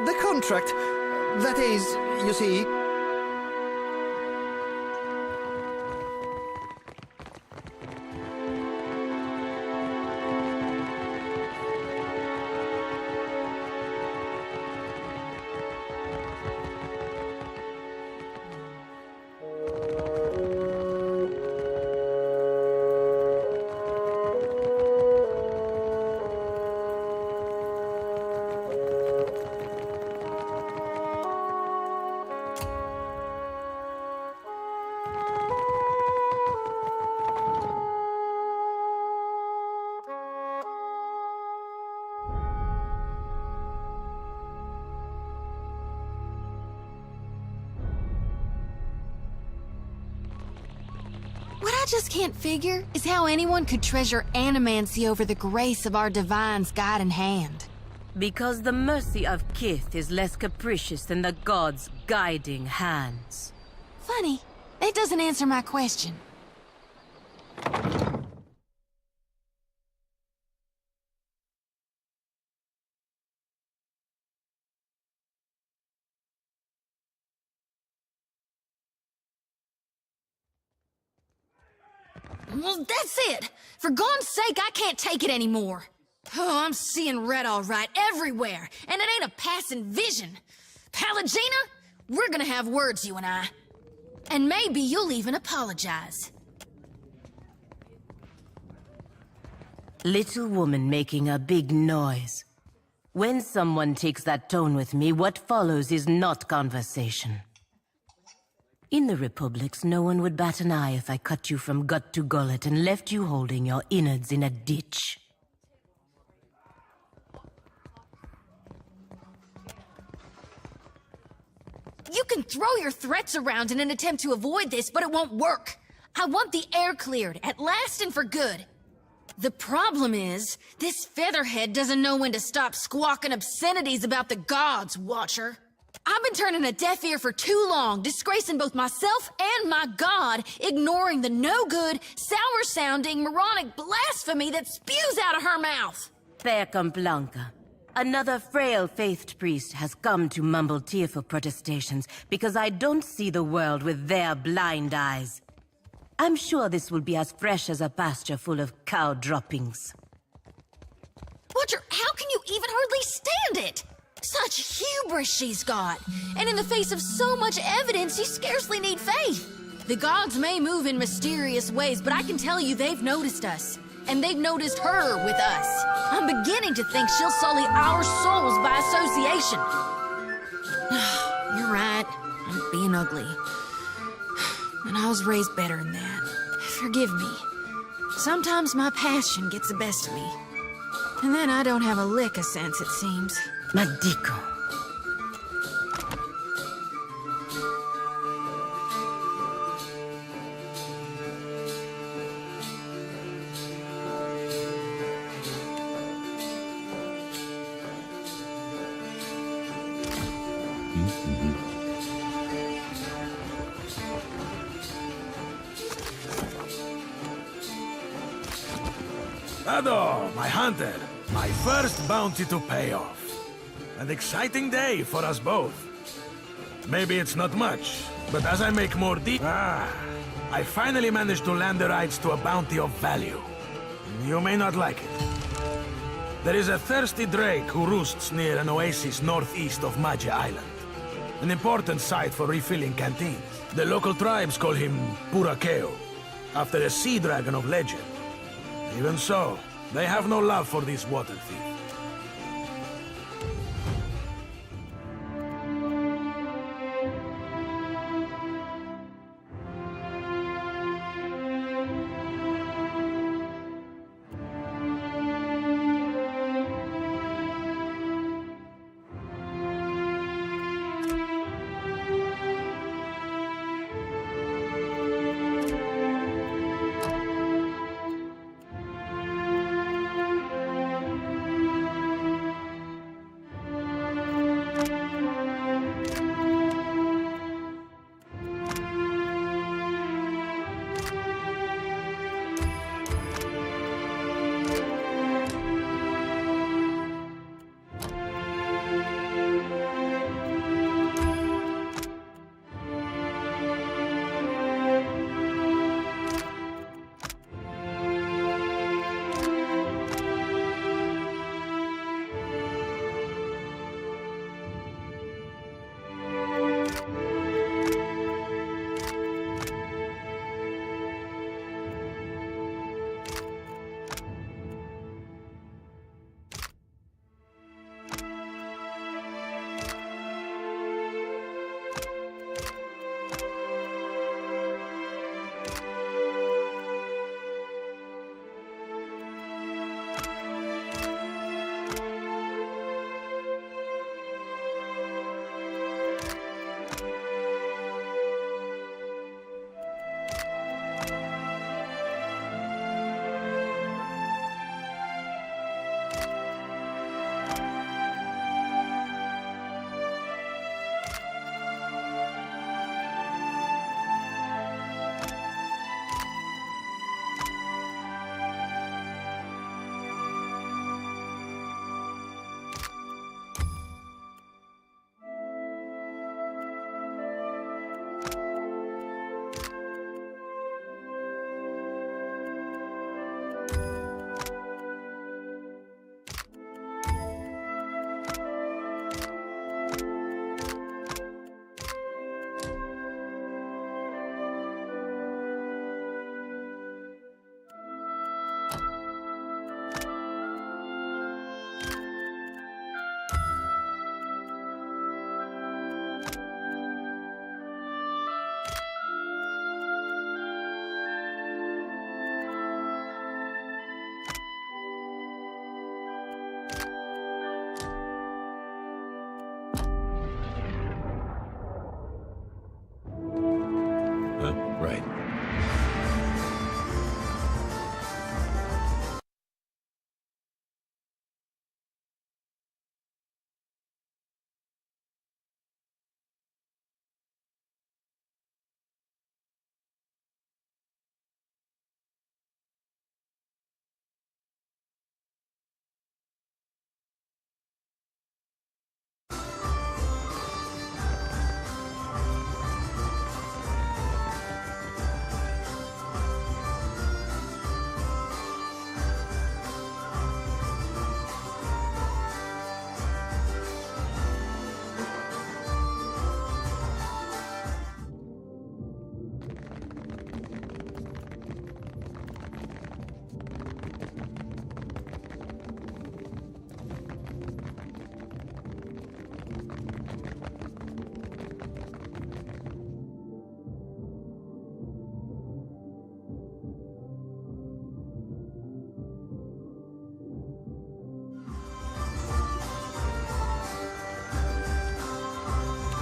The contract. That is, you see... What I just can't figure is how anyone could treasure animancy over the grace of our divine's guiding hand. Because the mercy of Kith is less capricious than the gods' guiding hands. Funny, it doesn't answer my question. Well, that's it! For God's sake, I can't take it anymore! Oh, I'm seeing red all right, everywhere, and it ain't a passing vision! Pallegina, we're gonna have words, you and I. And maybe you'll even apologize. Little woman making a big noise. When someone takes that tone with me, what follows is not conversation. In the Republics, no one would bat an eye if I cut you from gut to gullet and left you holding your innards in a ditch. You can throw your threats around in an attempt to avoid this, but it won't work. I want the air cleared, at last and for good. The problem is, this featherhead doesn't know when to stop squawking obscenities about the gods, Watcher. I've been turning a deaf ear for too long, disgracing both myself and my god, ignoring the no-good, sour-sounding, moronic blasphemy that spews out of her mouth. Fair Blanca. Another frail faithed priest has come to mumble tearful protestations because I don't see the world with their blind eyes. I'm sure this will be as fresh as a pasture full of cow droppings. Watcher, how can you even hardly stand it? Such hubris she's got, and in the face of so much evidence, you scarcely need faith. The gods may move in mysterious ways, but I can tell you they've noticed us, and they've noticed her with us. I'm beginning to think she'll sully our souls by association. You're right, I'm being ugly. And I was raised better than that. Forgive me. Sometimes my passion gets the best of me. And then I don't have a lick of sense, it seems. Madico. Ado, my hunter. My first bounty to pay off. An exciting day for us both. Maybe it's not much, but as I make more I finally managed to land the rights to a bounty of value. You may not like it. There is a thirsty drake who roosts near an oasis northeast of Magia Island. An important site for refilling canteens. The local tribes call him Purakeo, after a sea dragon of legend. Even so, they have no love for this water thief.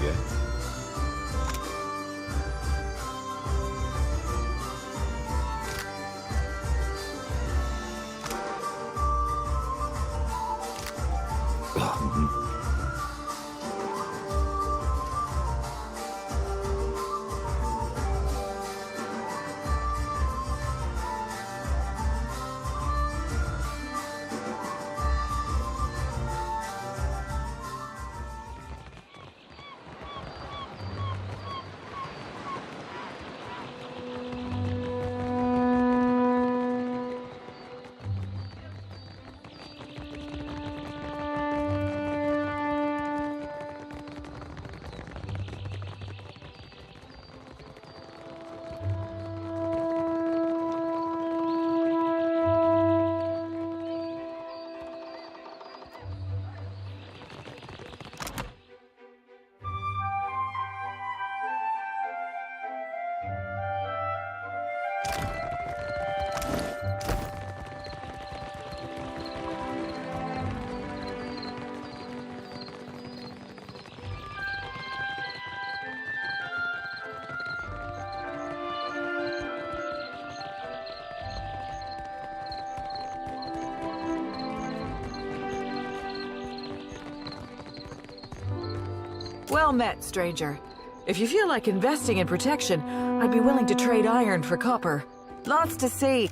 Yeah. Well met, stranger. If you feel like investing in protection, I'd be willing to trade iron for copper. Lots to see.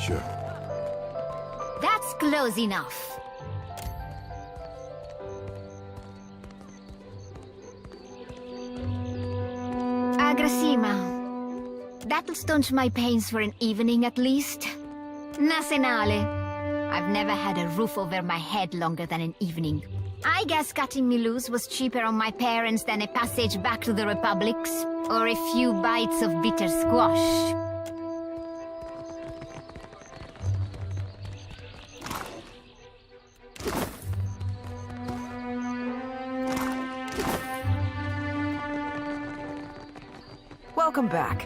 Sure. That's close enough. Agrasima. That'll staunch my pains for an evening at least. Nasenale. I've never had a roof over my head longer than an evening. I guess cutting me loose was cheaper on my parents than a passage back to the Republics, or a few bites of bitter squash. Welcome back.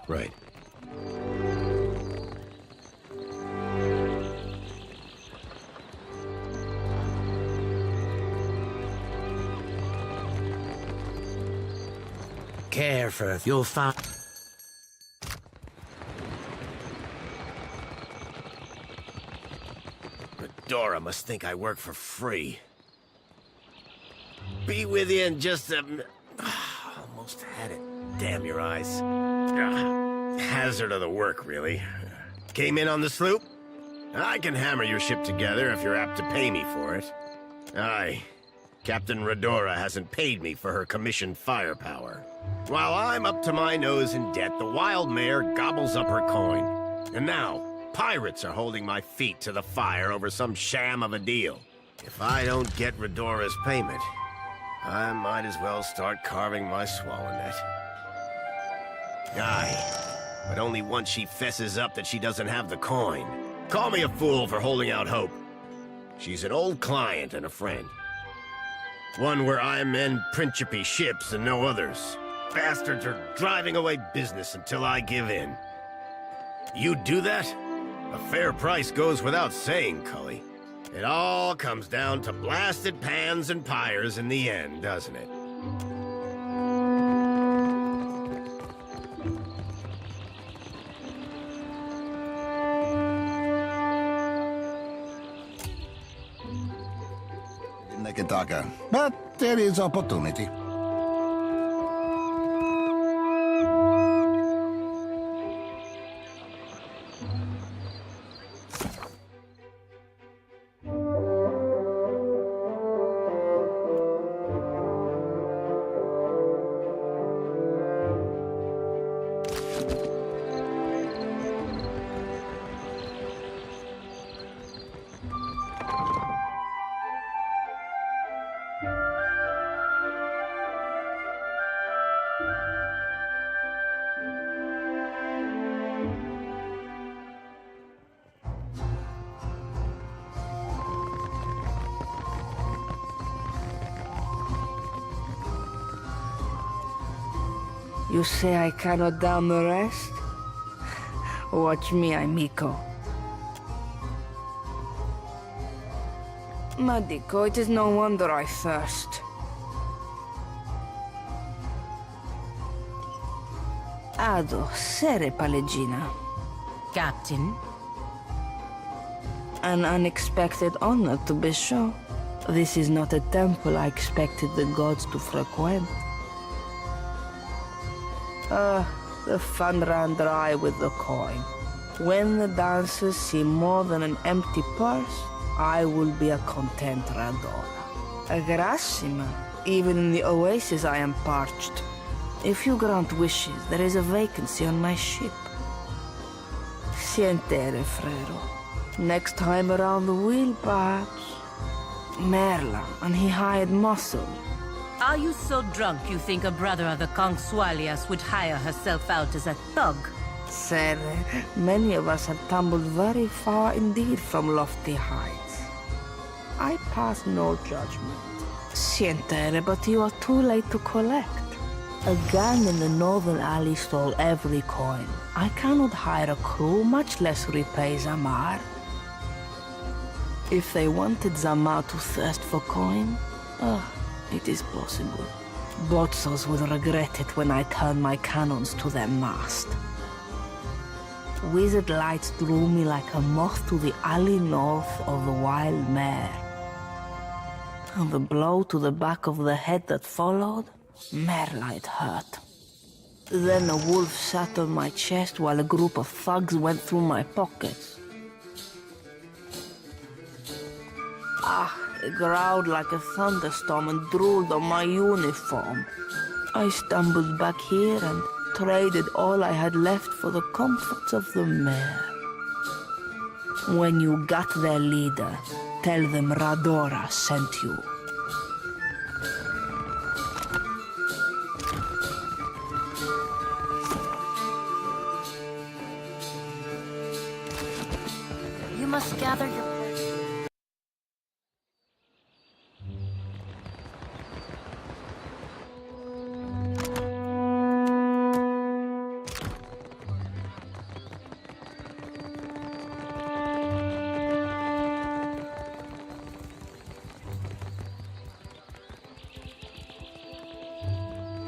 Right. Careful, you'll find... Dora must think I work for free. Be with you in just a... Almost had it. Damn your eyes. Hazard of the work, really. Came in on the sloop? I can hammer your ship together if you're apt to pay me for it. Aye. Captain Redora hasn't paid me for her commissioned firepower. While I'm up to my nose in debt, the wild mare gobbles up her coin. And now, pirates are holding my feet to the fire over some sham of a deal. If I don't get Redora's payment, I might as well start carving my swallow net. Aye, but only once she fesses up that she doesn't have the coin. Call me a fool for holding out hope. She's an old client and a friend. One where I mend Principe ships and no others. Bastards are driving away business until I give in. You do that? A fair price goes without saying, Cully. It all comes down to blasted pans and pyres in the end, doesn't it? Neketaka, but there is opportunity. You say I cannot down the rest? Watch me, Amico. Madico, it is no wonder I thirst. Ado, sere Palegina. Captain, An unexpected honor, to be sure. This is not a temple I expected the gods to frequent. The fun ran dry with the coin. When the dancers see more than an empty purse, I will be a content Radora. A Grassima. Even in the oasis I am parched. If you grant wishes, there is a vacancy on my ship. Sientere, Frero. Next time around the wheel, perhaps. Merla, and he hired muscle. are you so drunk you think a brother of the Consualias would hire herself out as a thug? Sir, many of us have tumbled very far indeed from lofty heights. I pass no judgment. Sientere, but you are too late to collect. A gang in the northern alley stole every coin. I cannot hire a crew, much less repay Zamar. If they wanted Zamar to thirst for coin, it is possible. Botsos will regret it when I turn my cannons to their mast. Wizard lights drew me like a moth to the alley north of the wild mare. And the blow to the back of the head that followed, Merlight hurt. Then a wolf sat on my chest while a group of thugs went through my pockets. It growled like a thunderstorm and drooled on my uniform. I stumbled back here and traded all I had left for the comforts of the mare. When you got their leader, tell them Radora sent you. You must gather your...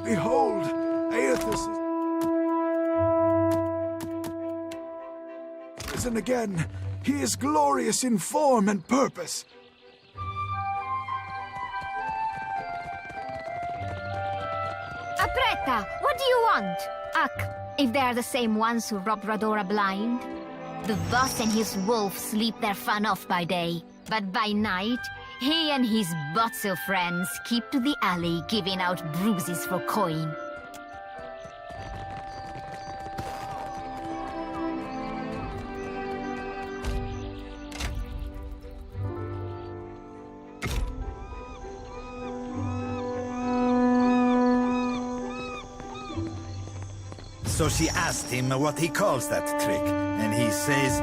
Behold, Aethys is risen again. He is glorious in form and purpose. Apretta, what do you want? If they are the same ones who robbed Radora blind. The boss and his wolf sleep their fun off by day, but by night, he and his Botso friends keep to the alley giving out bruises for coin. So she asked him what he calls that trick, and he says,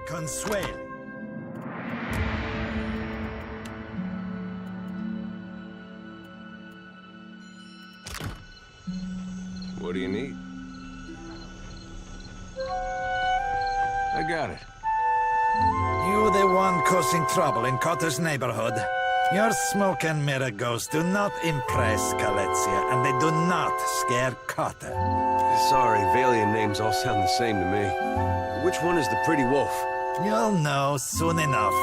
Consuelo. What do you need? I got it. You the one causing trouble in Cotter's neighborhood. Your smoke and mirror ghosts do not impress Galizia, and they do not scare Cotter. Sorry, Valian names all sound the same to me. Which one is the pretty wolf? You'll know soon enough.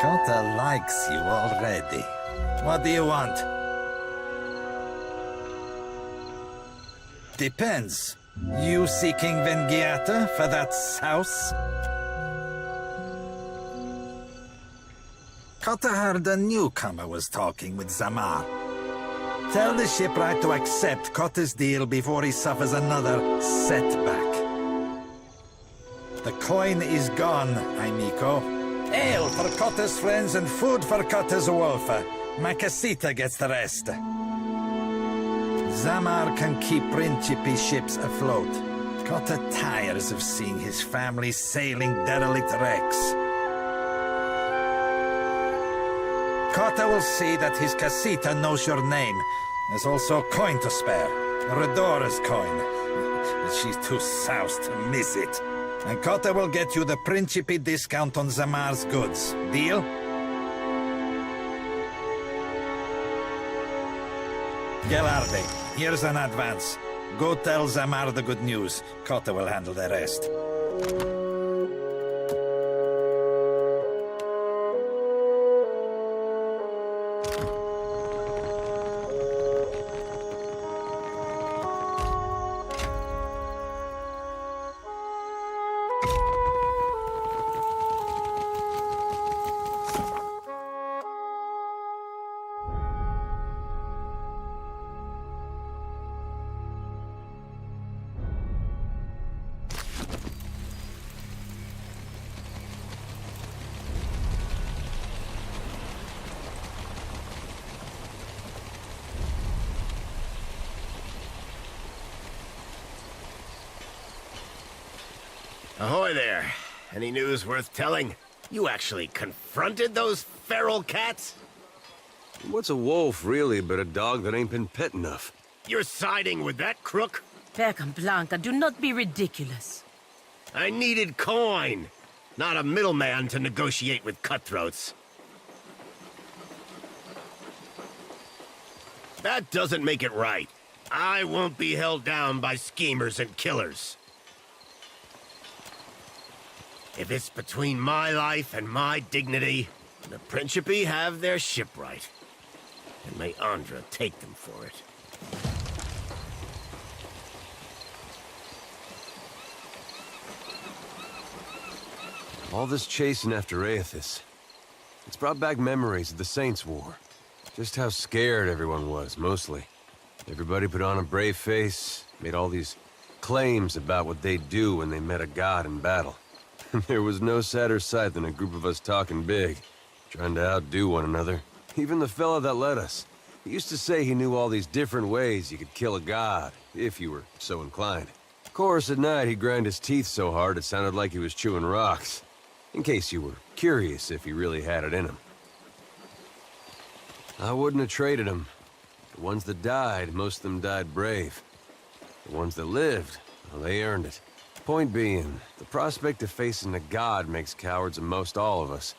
Cotter likes you already. What do you want? Depends. You seeking Vengiata for that house? Cotter heard a newcomer was talking with Zamar. Tell the shipwright to accept Cotter's deal before he suffers another setback. The coin is gone, amico. Ale for Cotter's friends and food for Cotter's wolf. Macasita gets the rest. Zamar can keep Principe ships afloat. Cotter tires of seeing his family sailing derelict wrecks. Cotter will see that his casita knows your name. There's also a coin to spare. Redora's coin. But she's too soused to miss it. And Cotter will get you the Principe discount on Zamar's goods. Deal? Gelarde, here's an advance. Go tell Zamar the good news. Cotter will handle the rest. Ahoy there. Any news worth telling? You actually confronted those feral cats? What's a wolf, really, but a dog that ain't been pet enough? You're siding with that crook? Peckham Blanca, do not be ridiculous. I needed coin, not a middleman to negotiate with cutthroats. That doesn't make it right. I won't be held down by schemers and killers. If it's between my life and my dignity, the Principi have their shipwright. And may Andra take them for it. All this chasing after Aethys, it's brought back memories of the Saints' War. Just how scared everyone was, mostly. Everybody put on a brave face, made all these claims about what they'd do when they met a god in battle. There was no sadder sight than a group of us talking big, trying to outdo one another. Even the fella that led us. He used to say he knew all these different ways you could kill a god, if you were so inclined. Of course, at night he'd grind his teeth so hard it sounded like he was chewing rocks. In case you were curious if he really had it in him. I wouldn't have traded him. The ones that died, most of them died brave. The ones that lived, well, they earned it. Point being, the prospect of facing a god makes cowards of most all of us.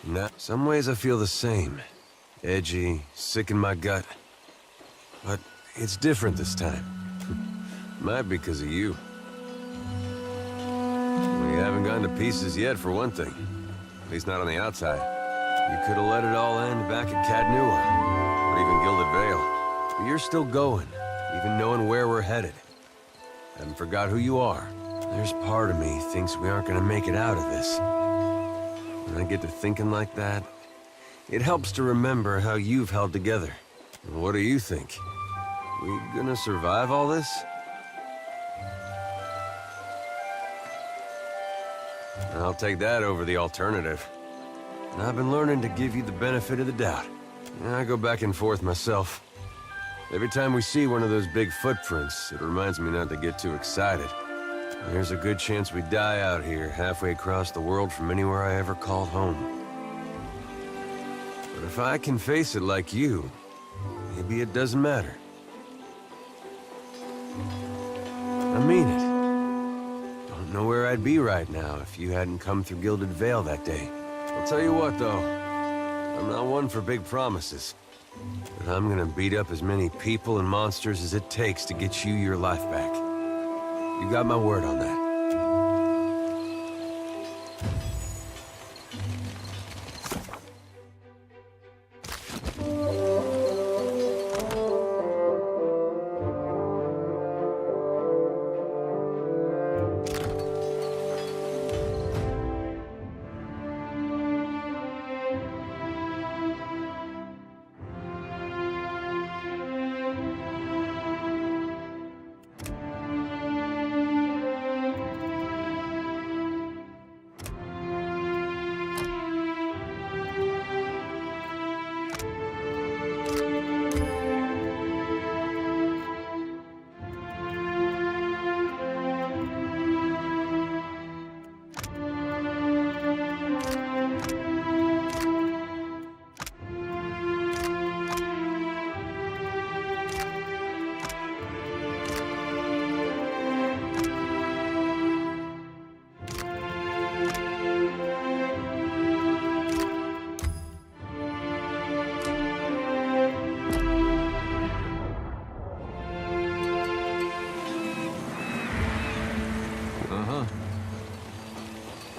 Now, some ways I feel the same. Edgy, sick in my gut. But it's different this time. Might be because of you. We haven't gone to pieces yet, for one thing. At least not on the outside. You could have let it all end back at Cadnua, or even Gilded Vale. But you're still going, even knowing where we're headed. Haven't forgot who you are. There's part of me thinks we aren't gonna make it out of this. When I get to thinking like that, it helps to remember how you've held together. What do you think? We gonna survive all this? I'll take that over the alternative. And I've been learning to give you the benefit of the doubt. I go back and forth myself. Every time we see one of those big footprints, it reminds me not to get too excited. There's a good chance we die out here, halfway across the world from anywhere I ever called home. But if I can face it like you, maybe it doesn't matter. I mean it. Don't know where I'd be right now if you hadn't come through Gilded Vale that day. I'll tell you what, though. I'm not one for big promises. But I'm gonna beat up as many people and monsters as it takes to get you your life back. You got my word on that.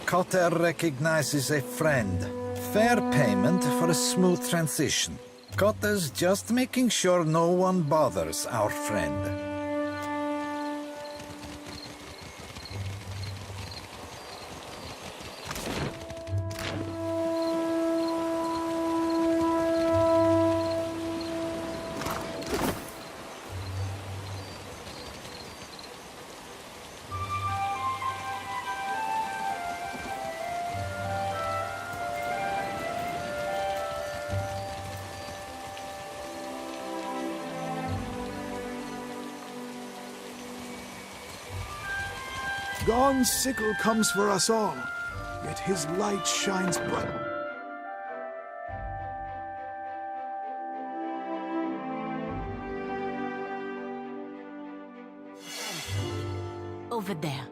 Cotter recognizes a friend. Fair payment for a smooth transition. Cotter's just making sure no one bothers our friend. Dawn's sickle comes for us all, yet his light shines bright. over there.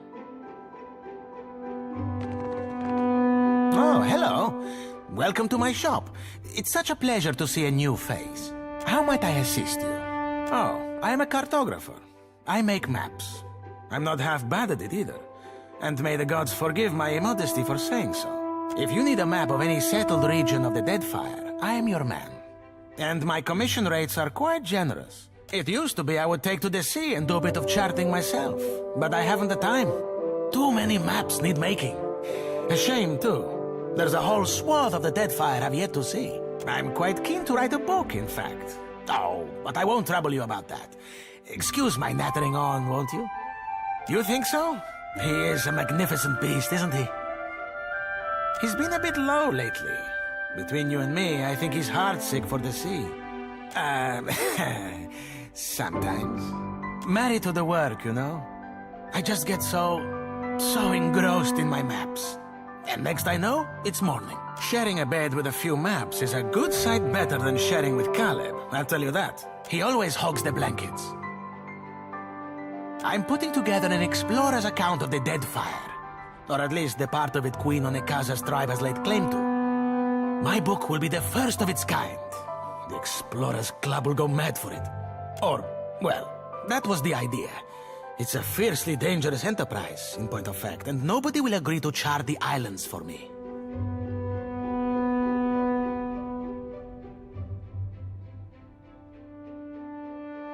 Oh, hello. Welcome to my shop. It's such a pleasure to see a new face. How might I assist you? Oh, I am a cartographer. I make maps. I'm not half bad at it either. And may the gods forgive my immodesty for saying so. If you need a map of any settled region of the Deadfire, I am your man. And my commission rates are quite generous. It used to be I would take to the sea and do a bit of charting myself. But I haven't the time. Too many maps need making. A shame, too. There's a whole swath of the Deadfire I've yet to see. I'm quite keen to write a book, in fact. Oh, but I won't trouble you about that. Excuse my nattering on, won't you? You think so? He is a magnificent beast, isn't he? He's been a bit low lately. Between you and me, I think he's heartsick for the sea. Sometimes. Married to the work, you know? I just get so engrossed in my maps. And next I know, it's morning. Sharing a bed with a few maps is a good sight better than sharing with Caleb, I'll tell you that. He always hogs the blankets. I'm putting together an explorer's account of the Deadfire. Or at least the part of it Queen Onekaza's tribe has laid claim to. My book will be the first of its kind. The Explorers Club will go mad for it. Or, well, that was the idea. It's a fiercely dangerous enterprise, in point of fact, and nobody will agree to chart the islands for me.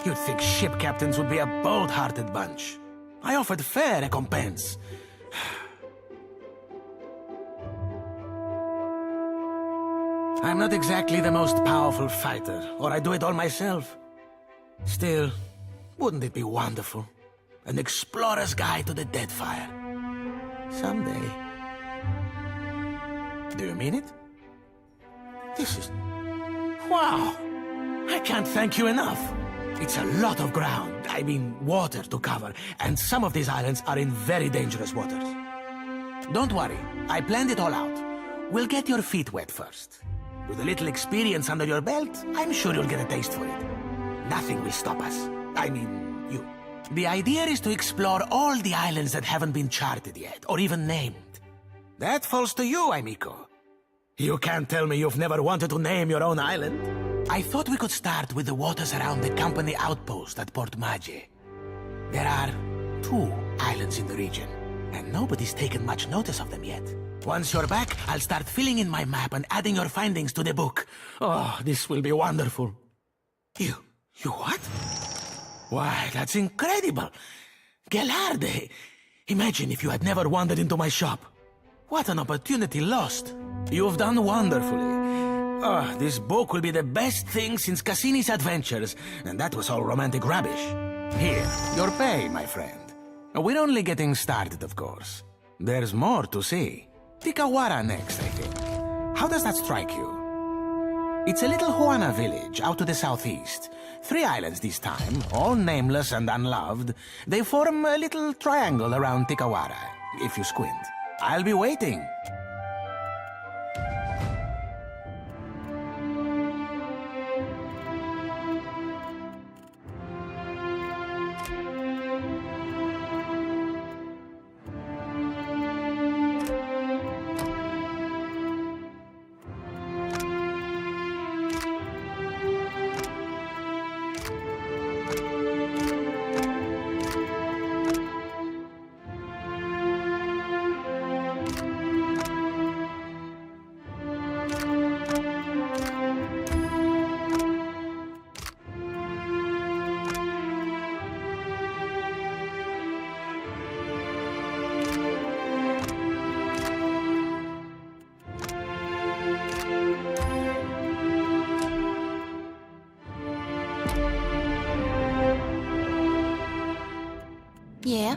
You'd think ship captains would be a bold-hearted bunch. I offered fair recompense. I'm not exactly the most powerful fighter, or I do it all myself. Still, wouldn't it be wonderful? An explorer's guide to the Deadfire. Someday. Do you mean it? This is... wow! I can't thank you enough. It's a lot of ground, I mean water to cover, and some of these islands are in very dangerous waters. Don't worry, I planned it all out. We'll get your feet wet first. With a little experience under your belt, I'm sure you'll get a taste for it. Nothing will stop us. I mean, you. The idea is to explore all the islands that haven't been charted yet, or even named. That falls to you, Amico. You can't tell me you've never wanted to name your own island. I thought we could start with the waters around the company outpost at Port Maggi. There are 2 islands in the region, and nobody's taken much notice of them yet. Once you're back, I'll start filling in my map and adding your findings to the book. Oh, this will be wonderful. You what? Why, that's incredible! Gelarde! Imagine if you had never wandered into my shop. What an opportunity lost. You've done wonderfully. Oh, this book will be the best thing since Cassini's adventures, and that was all romantic rubbish. Here, your pay, my friend. We're only getting started, of course. There's more to see. Tikawara next, I think. How does that strike you? It's a little Huana village out to the southeast. 3 islands this time, all nameless and unloved. They form a little triangle around Tikawara, if you squint. I'll be waiting. Yeah?